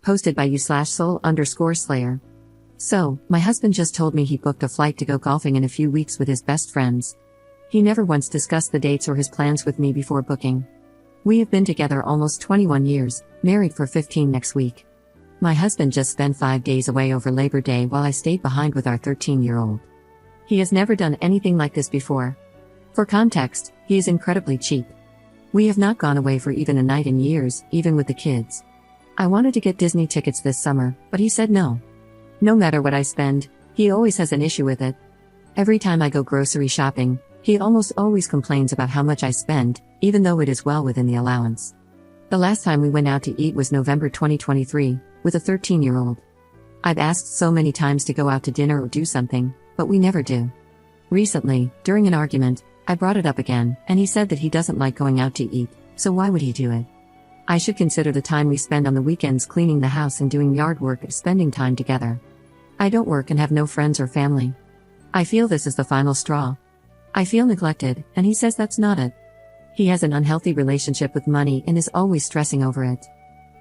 Posted by you/soul_slayer. So, my husband just told me he booked a flight to go golfing in a few weeks with his best friends. He never once discussed the dates or his plans with me before booking. We have been together almost 21 years, married for 15 next week. My husband just spent 5 days away over Labor Day while I stayed behind with our 13-year-old. He has never done anything like this before. For context, he is incredibly cheap. We have not gone away for even a night in years, even with the kids. I wanted to get Disney tickets this summer, but he said no. No matter what I spend, he always has an issue with it. Every time I go grocery shopping, he almost always complains about how much I spend, even though it is well within the allowance. The last time we went out to eat was November 2023, with a 13-year-old. I've asked so many times to go out to dinner or do something, but we never do. Recently, during an argument, I brought it up again, and he said that he doesn't like going out to eat, so why would he do it? I should consider the time we spend on the weekends cleaning the house and doing yard work as spending time together. I don't work and have no friends or family. I feel this is the final straw. I feel neglected, and he says that's not it. He has an unhealthy relationship with money and is always stressing over it.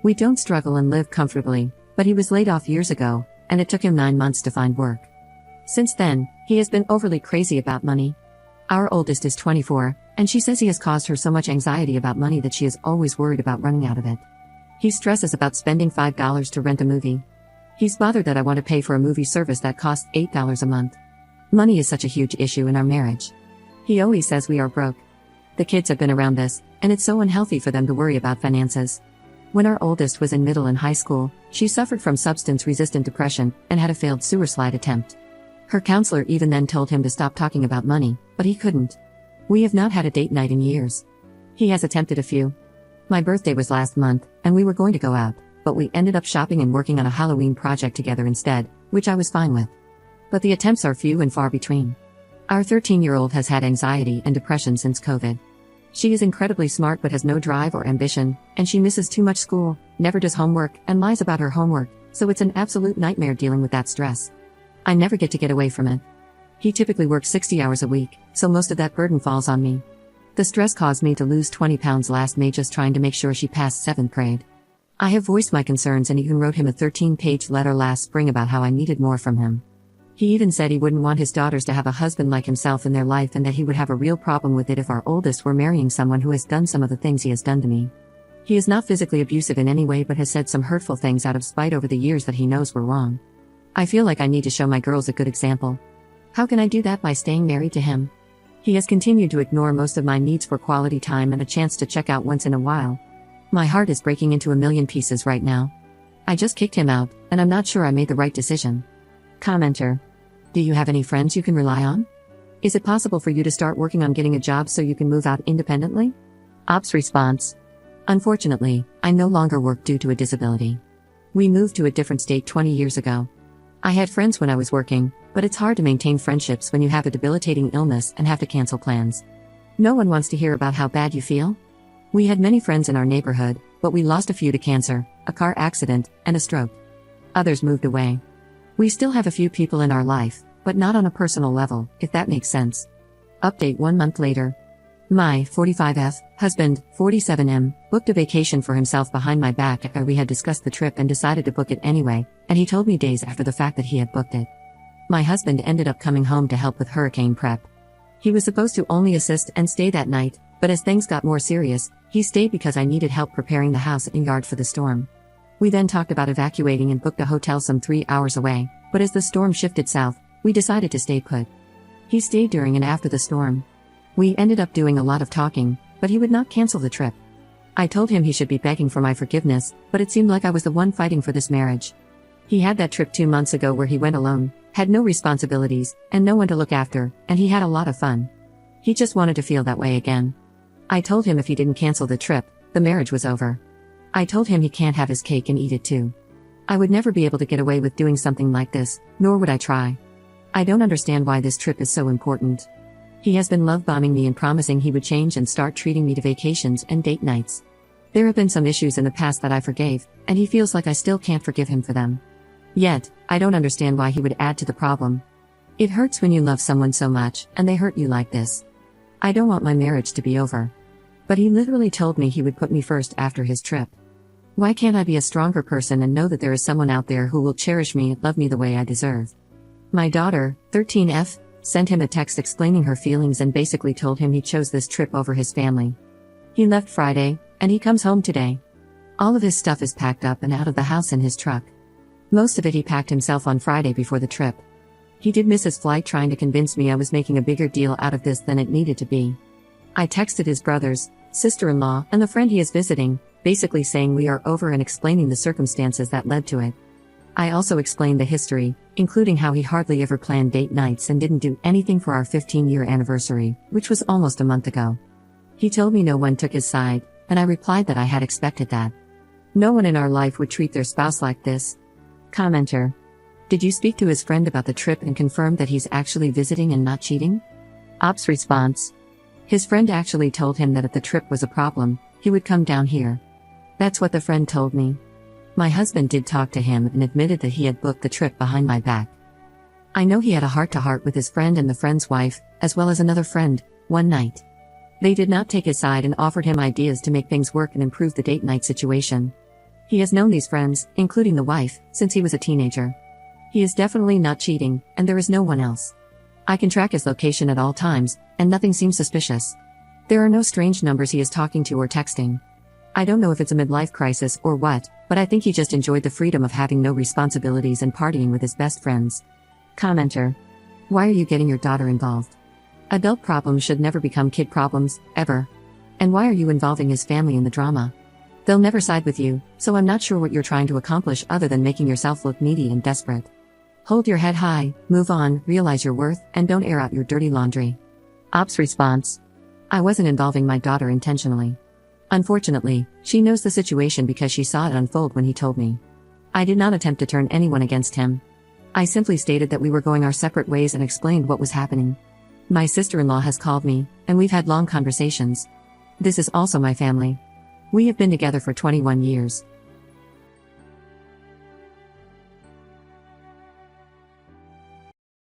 We don't struggle and live comfortably, but he was laid off years ago, and it took him 9 months to find work. Since then, he has been overly crazy about money. Our oldest is 24, and she says he has caused her so much anxiety about money that she is always worried about running out of it. He stresses about spending $5 to rent a movie. He's bothered that I want to pay for a movie service that costs $8 a month. Money is such a huge issue in our marriage. He always says we are broke. The kids have been around this, and it's so unhealthy for them to worry about finances. When our oldest was in middle and high school, she suffered from substance-resistant depression and had a failed sewer slide attempt. Her counselor even then told him to stop talking about money, but he couldn't. We have not had a date night in years. He has attempted a few. My birthday was last month, and we were going to go out, but we ended up shopping and working on a Halloween project together instead, which I was fine with. But the attempts are few and far between. Our 13-year-old has had anxiety and depression since COVID. She is incredibly smart but has no drive or ambition, and she misses too much school, never does homework, and lies about her homework, so it's an absolute nightmare dealing with that stress. I never get to get away from it. He typically works 60 hours a week, so most of that burden falls on me. The stress caused me to lose 20 pounds last May just trying to make sure she passed 7th grade. I have voiced my concerns and even wrote him a 13-page letter last spring about how I needed more from him. He even said he wouldn't want his daughters to have a husband like himself in their life and that he would have a real problem with it if our oldest were marrying someone who has done some of the things he has done to me. He is not physically abusive in any way but has said some hurtful things out of spite over the years that he knows were wrong. I feel like I need to show my girls a good example. How can I do that by staying married to him? He has continued to ignore most of my needs for quality time and a chance to check out once in a while. My heart is breaking into a million pieces right now. I just kicked him out, and I'm not sure I made the right decision. Commenter. Do you have any friends you can rely on? Is it possible for you to start working on getting a job so you can move out independently? Ops response. Unfortunately, I no longer work due to a disability. We moved to a different state 20 years ago. I had friends when I was working, but it's hard to maintain friendships when you have a debilitating illness and have to cancel plans. No one wants to hear about how bad you feel. We had many friends in our neighborhood, but we lost a few to cancer, a car accident, and a stroke. Others moved away. We still have a few people in our life, but not on a personal level, if that makes sense. Update 1 month later. My 45F husband, 47M, booked a vacation for himself behind my back after we had discussed the trip and decided to book it anyway, and he told me days after the fact that he had booked it. My husband ended up coming home to help with hurricane prep. He was supposed to only assist and stay that night, but as things got more serious, he stayed because I needed help preparing the house and yard for the storm. We then talked about evacuating and booked a hotel some 3 hours away, but as the storm shifted south, we decided to stay put. He stayed during and after the storm. We ended up doing a lot of talking, but he would not cancel the trip. I told him he should be begging for my forgiveness, but it seemed like I was the one fighting for this marriage. He had that trip 2 months ago where he went alone, had no responsibilities, and no one to look after, and he had a lot of fun. He just wanted to feel that way again. I told him if he didn't cancel the trip, the marriage was over. I told him he can't have his cake and eat it too. I would never be able to get away with doing something like this, nor would I try. I don't understand why this trip is so important. He has been love-bombing me and promising he would change and start treating me to vacations and date nights. There have been some issues in the past that I forgave, and he feels like I still can't forgive him for them. Yet, I don't understand why he would add to the problem. It hurts when you love someone so much, and they hurt you like this. I don't want my marriage to be over. But he literally told me he would put me first after his trip. Why can't I be a stronger person and know that there is someone out there who will cherish me and love me the way I deserve? My daughter, 13F, sent him a text explaining her feelings and basically told him he chose this trip over his family. He left Friday, and he comes home today. All of his stuff is packed up and out of the house in his truck. Most of it he packed himself on Friday before the trip. He did miss his flight, trying to convince me I was making a bigger deal out of this than it needed to be. I texted his brothers, sister-in-law, and the friend he is visiting, basically saying we are over and explaining the circumstances that led to it. I also explained the history, including how he hardly ever planned date nights and didn't do anything for our 15-year anniversary, which was almost a month ago. He told me no one took his side, and I replied that I had expected that. No one in our life would treat their spouse like this. Commenter. Did you speak to his friend about the trip and confirm that he's actually visiting and not cheating? Ops response. His friend actually told him that if the trip was a problem, he would come down here. That's what the friend told me. My husband did talk to him and admitted that he had booked the trip behind my back. I know he had a heart-to-heart with his friend and the friend's wife, as well as another friend, one night. They did not take his side and offered him ideas to make things work and improve the date night situation. He has known these friends, including the wife, since he was a teenager. He is definitely not cheating, and there is no one else. I can track his location at all times, and nothing seems suspicious. There are no strange numbers he is talking to or texting. I don't know if it's a midlife crisis or what, but I think he just enjoyed the freedom of having no responsibilities and partying with his best friends. Commenter. Why are you getting your daughter involved? Adult problems should never become kid problems, ever. And why are you involving his family in the drama? They'll never side with you, so I'm not sure what you're trying to accomplish other than making yourself look needy and desperate. Hold your head high, move on, realize your worth, and don't air out your dirty laundry. Ops response. I wasn't involving my daughter intentionally. Unfortunately, she knows the situation because she saw it unfold when he told me. I did not attempt to turn anyone against him. I simply stated that we were going our separate ways and explained what was happening. My sister-in-law has called me, and we've had long conversations. This is also my family. We have been together for 21 years.